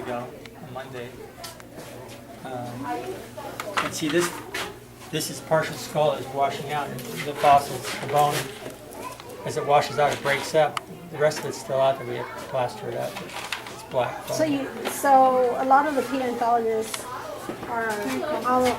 ago, on Monday. And see, this is partial skull that's washing out, and the fossils, the bone, as it washes out, it breaks up. The rest of it's still out there. We have to plaster it up. It's black bone. So a lot of the paleontologists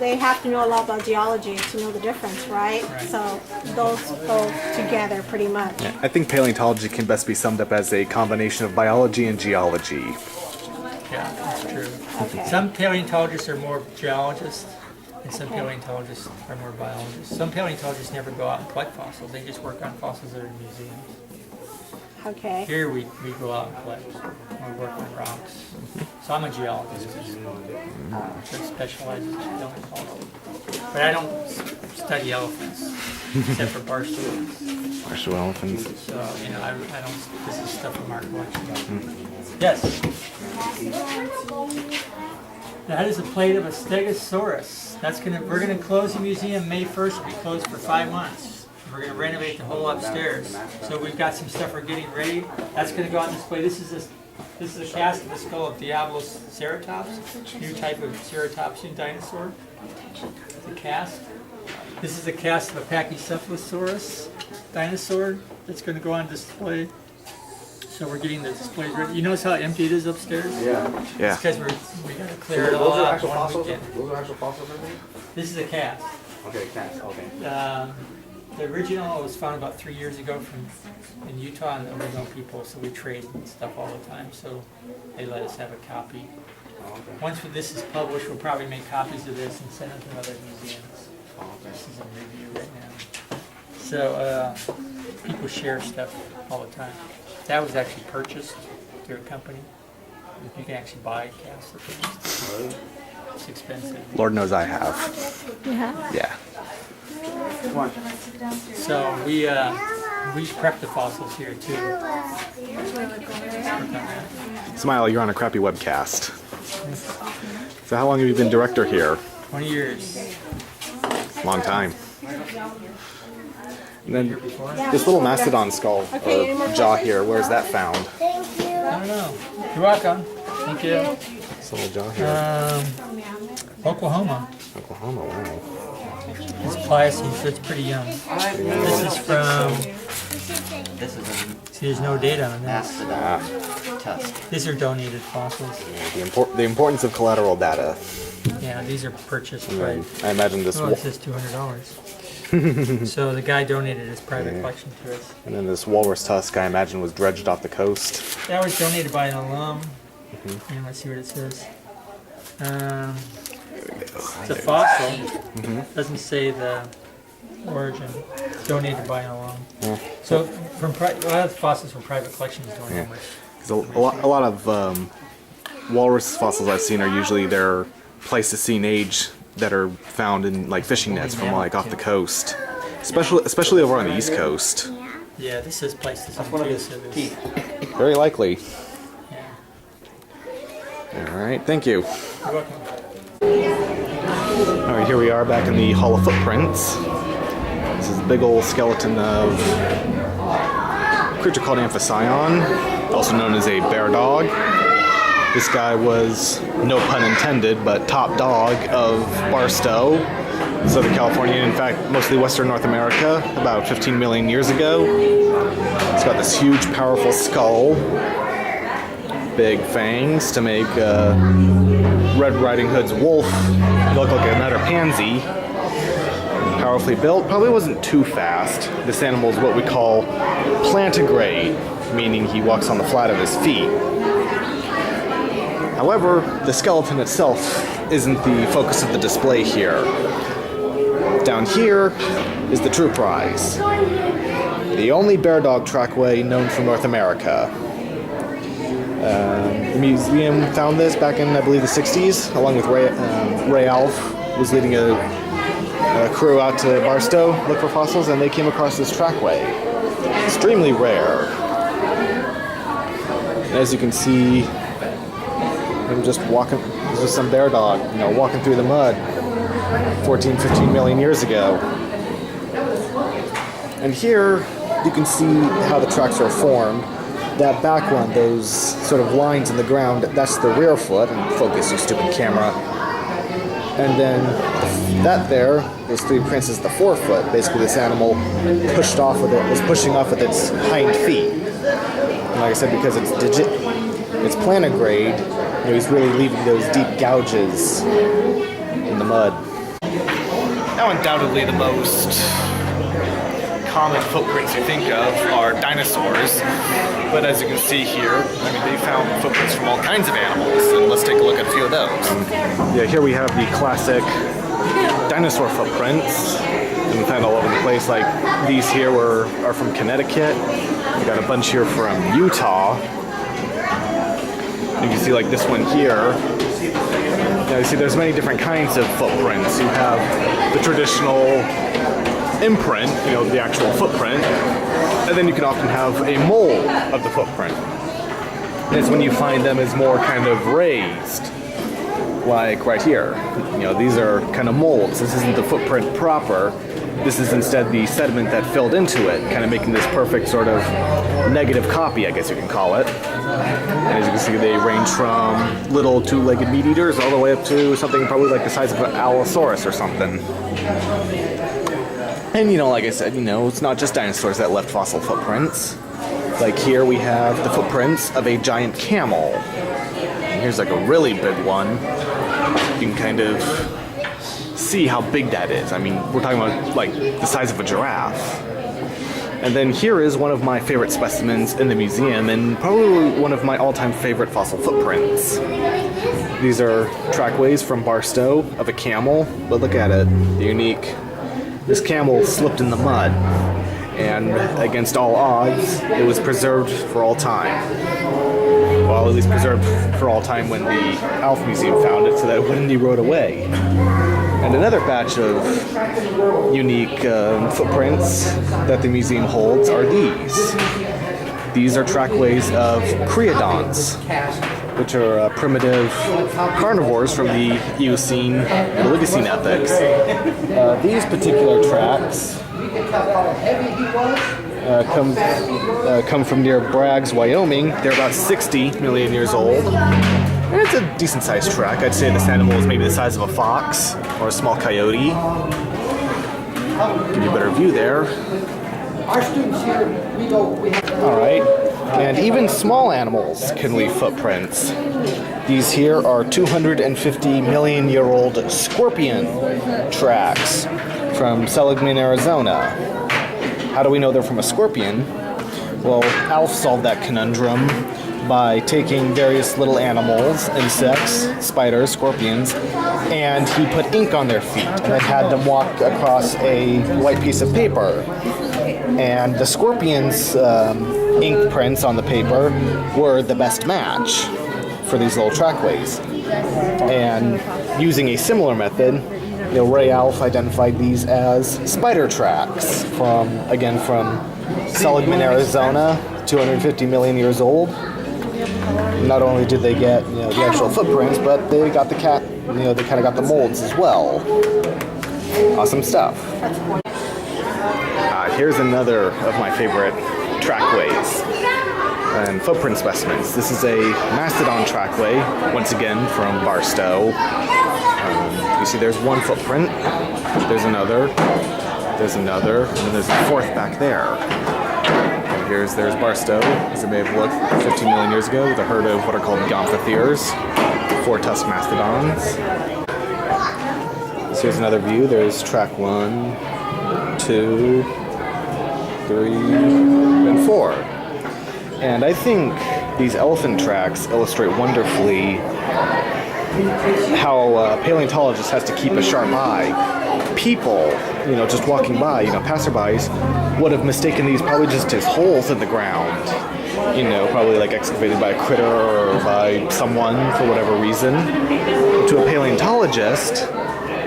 they have to know a lot about geology to know the difference, right? So those go together pretty much. Yeah, I think paleontology can best be summed up as a combination of biology and geology. Yeah, that's true. Okay. Some paleontologists are more geologists, and some paleontologists are more biologists. Some paleontologists never go out and collect fossils. They just work on fossils that are in museums. Okay. Here we go out and collect. We work on rocks. So I'm a geologist. That specializes in building fossils. But I don't study elephants, except for barstools. Barstool elephants. So, you know, I don't, this is stuff from our collection. Yes? That is a plate of a Stegosaurus. We're gonna close the museum May 1st. It'll be closed for 5 months. We're gonna renovate the whole upstairs. So we've got some stuff we're getting ready. That's gonna go on display. This is a cast of the skull of Diabloceratops, new type of ceratopsian dinosaur. It's a cast. This is a cast of a Pachycephalosaurus dinosaur that's gonna go on display. So we're getting the displays ready. You notice how empty it is upstairs? Yeah. It's because we gotta clear it all out one weekend. Those are actual fossils, I think? This is a cast. Okay, cats, okay. The original was found about 3 years ago in Utah, and the original people, so we trade stuff all the time, so they let us have a copy. Oh, okay. Once this is published, we'll probably make copies of this and send them to other museums. Oh, okay. This is in review right now. So people share stuff all the time. That was actually purchased through a company. You can actually buy casts of things. Really? It's expensive. Lord knows I have. Yeah. Yeah. Come on. So we prep the fossils here too. Smile, you're on a crappy webcast. So how long have you been director here? 20 years. Long time. And then Here before? this little mastodon skull or jaw here, where's that found? I don't know. You're welcome. Thank you. This little jaw here. Oklahoma. Oklahoma, wow. It's Pliocene, so it's pretty young. This is from. This is a See, there's no data on this. mastodon tusk. These are donated fossils. The importance of collateral data. Yeah, these are purchased And right. then I imagine this, Oh, it says $200. So the guy donated his private collection to us. and then this walrus tusk, I imagine, was dredged off the coast. That was donated by an alum. And let's see what it says. It's a fossil. Doesn't say the origin. It's donated by an alum. Yeah. So a lot of fossils from private collections don't have much. 'Cause a lot of walrus fossils I've seen are usually their Pleistocene age that are found in like fishing nets from like off the coast, especially over on the East Coast. Yeah, this is Pleistocene. That's one of too, his so there's- teeth. Very likely. Yeah. All right, thank you. You're welcome. All right, here we are back in the Hall of Footprints. This is a big old skeleton of a creature called Amphicyon, also known as a bear dog. This guy was, no pun intended, but top dog of Barstow, Southern California, in fact, mostly Western North America, about 15 million years ago. It's got this huge, powerful skull, big fangs to make Red Riding Hood's wolf look like another pansy. Powerfully built, probably wasn't too fast. This animal is what we call plantigrade, meaning he walks on the flat of his feet. However, the skeleton itself isn't the focus of the display here. Down here is the true prize. The only bear dog trackway known from North America. The museum found this back in, I believe, the 60s, along with Ray Alf was leading a crew out to Barstow, look for fossils, and they came across this trackway. Extremely rare. And as you can see, him just walking, this was some bear dog, walking through the mud 14, 15 million years ago. And here you can see how the tracks are formed. that back one, those sort of lines in the ground, that's the rear foot, and focus, you stupid camera. And then that there, those 3 prints is the forefoot. Basically this animal was pushing off with its hind feet. And like I said, because it's plantigrade, he's really leaving those deep gouges in the mud. Now undoubtedly the most common footprints you think of are dinosaurs, but as you can see here, I mean, they found footprints from all kinds of animals, and let's take a look at a few of those. Yeah, here we have the classic dinosaur footprints, and we found all over the place. Like these here are from Connecticut. We got a bunch here from Utah. You can see like this one here. Now you see there's many different kinds of footprints. You have the traditional imprint, the actual footprint, and then you can often have a mold of the footprint. And it's when you find them as more kind of raised, like right here. These are kind of molds. This isn't the footprint proper. This is instead the sediment that filled into it, kind of making this perfect sort of negative copy, I guess you can call it. And as you can see, they range from little 2-legged meat eaters all the way up to something probably like the size of an Allosaurus or something. And like I said, it's not just dinosaurs that left fossil footprints. Like here we have the footprints of a giant camel. And here's like a really big one. You can kind of see how big that is. I mean, we're talking about like the size of a giraffe. And then here is one of my favorite specimens in the museum, and probably one of my all-time favorite fossil footprints. These are trackways from Barstow of a camel, but look at it, the unique. This camel slipped in the mud, and against all odds, it was preserved for all time. Well, at least preserved for all time when the Alf Museum found it, so that it wouldn't erode away. And another batch of unique footprints that the museum holds are these. These are trackways of creodonts, which are primitive carnivores from the Eocene and Oligocene epochs. These particular tracks come from near Braggs, Wyoming. They're about 60 million years old. And it's a decent-sized track. I'd say this animal is maybe the size of a fox or a small coyote. Give you a better view there. Our students here, we go. All right. And even small animals can leave footprints. These here are 250 million year old scorpion tracks from Seligman, Arizona. How do we know they're from a scorpion? Well, Alf solved that conundrum by taking various little animals, insects, spiders, scorpions, and he put ink on their feet and then had them walk across a white piece of paper. And the scorpion's ink prints on the paper were the best match for these little trackways. And using a similar method, Ray Alf identified these as spider tracks from Seligman, Arizona, 250 million years old. Not only did they get the actual footprints, but they got the they kind of got the molds as well. Awesome stuff. Here's another of my favorite trackways and footprint specimens. This is a mastodon trackway, once again from Barstow. You see there's one footprint, there's another, and then there's a fourth back there. And there's Barstow, as it may have looked 15 million years ago, with a herd of what are called gomphotheres, 4-tusked mastodons. So here's another view. There's track 1, 2, 3, and 4. And I think these elephant tracks illustrate wonderfully how a paleontologist has to keep a sharp eye. People, just walking by, passerbys, would have mistaken these probably just as holes in the ground. Probably like excavated by a critter or by someone for whatever reason. To a paleontologist,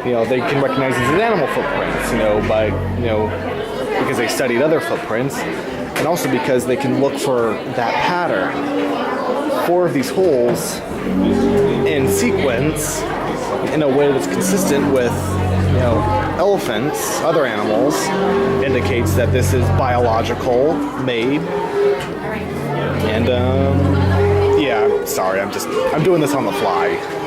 they can recognize these as animal footprints, because they studied other footprints, and also because they can look for that pattern. 4 of these holes in sequence in a way that's consistent with, elephants, other animals, indicates that this is biological made. And yeah, sorry, I'm doing this on the fly.